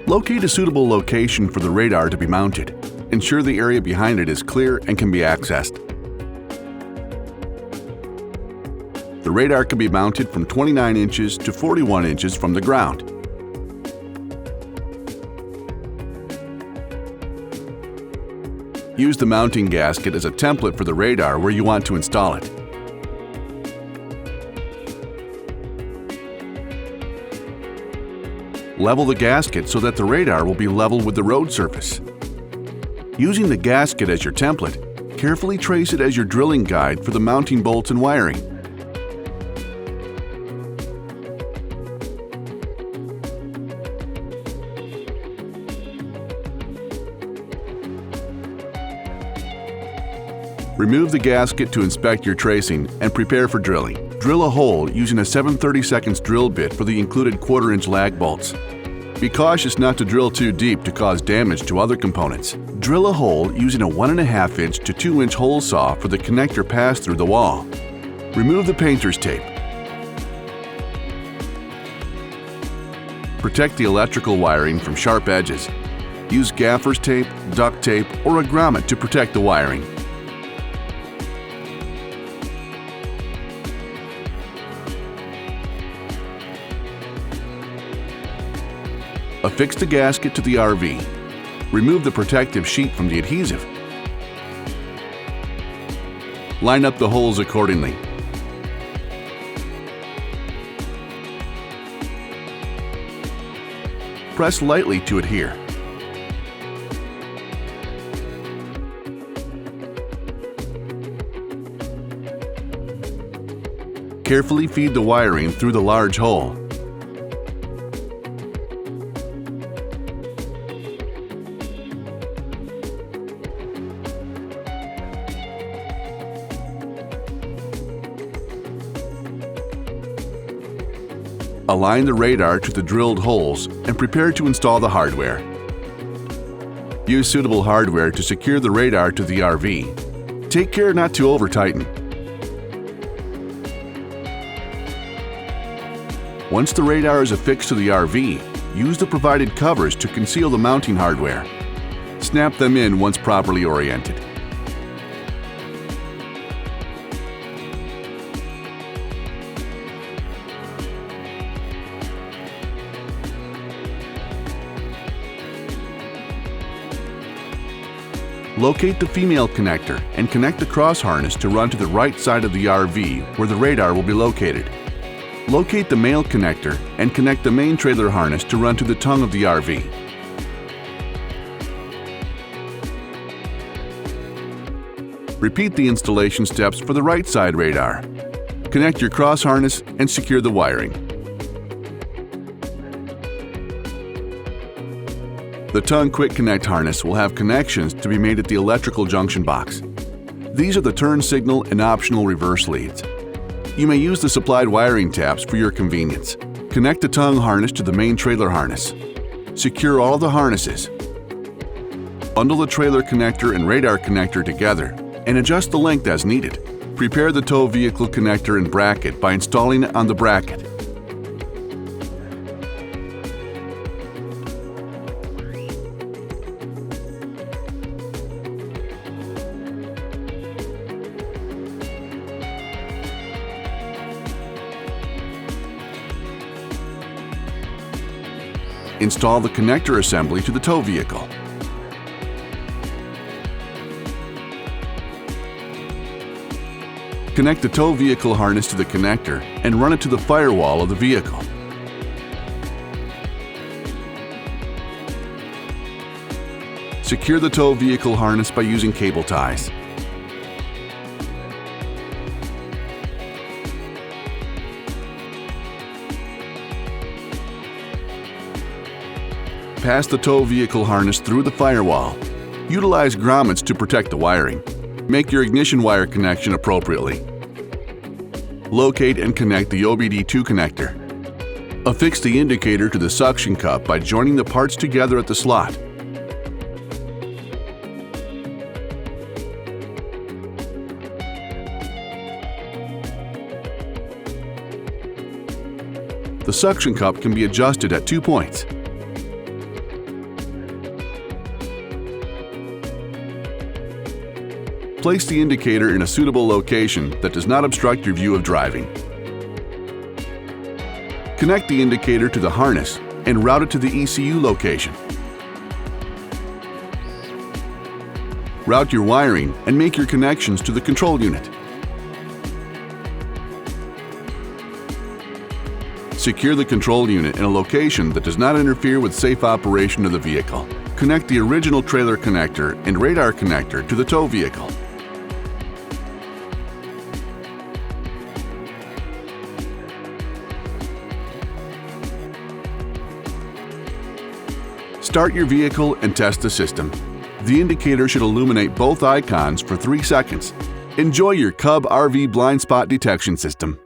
Locate a suitable location for the radar to be mounted. Ensure the area behind it is clear and can be accessed. The radar can be mounted from 29 inches to 41 inches from the ground. Use the mounting gasket as a template for the radar where you want to install it. Level the gasket so that the radar will be level with the road surface. Using the gasket as your template, carefully trace it as your drilling guide for the mounting bolts and wiring. Remove the gasket to inspect your tracing and prepare for drilling. Drill a hole using a 7/32 drill bit for the included 1/4-inch lag bolts. Be cautious not to drill too deep to cause damage to other components. Drill a hole using a 1.5-inch to 2-inch hole saw for the connector pass through the wall. Remove the painter's tape. Protect the electrical wiring from sharp edges. Use gaffer's tape, duct tape, or a grommet to protect the wiring. Affix the gasket to the RV. Remove the protective sheet from the adhesive. Line up the holes accordingly. Press lightly to adhere. Carefully feed the wiring through the large hole. Align the radar to the drilled holes and prepare to install the hardware. Use suitable hardware to secure the radar to the RV. Take care not to over-tighten. Once the radar is affixed to the RV, use the provided covers to conceal the mounting hardware. Snap them in once properly oriented. Locate the female connector and connect the cross harness to run to the right side of the RV where the radar will be located. Locate the male connector and connect the main trailer harness to run to the tongue of the RV. Repeat the installation steps for the right side radar. Connect your cross harness and secure the wiring. The tongue quick connect harness will have connections to be made at the electrical junction box. These are the turn signal and optional reverse leads. You may use the supplied wiring tabs for your convenience. Connect the tongue harness to the main trailer harness. Secure all the harnesses. Bundle the trailer connector and radar connector together and adjust the length as needed. Prepare the tow vehicle connector and bracket by installing it on the bracket. Install the connector assembly to the tow vehicle. Connect the tow vehicle harness to the connector and run it to the firewall of the vehicle. Secure the tow vehicle harness by using cable ties. Pass the tow vehicle harness through the firewall. Utilize grommets to protect the wiring. Make your ignition wire connection appropriately. Locate and connect the OBD2 connector. Affix the indicator to the suction cup by joining the parts together at the slot. The suction cup can be adjusted at 2 points. Place the indicator in a suitable location that does not obstruct your view of driving. Connect the indicator to the harness and route it to the ECU location. Route your wiring and make your connections to the control unit. Secure the control unit in a location that does not interfere with safe operation of the vehicle. Connect the original trailer connector and radar connector to the tow vehicle. Start your vehicle and test the system. The indicator should illuminate both icons for 3 seconds. Enjoy your CUB RV blind spot detection system.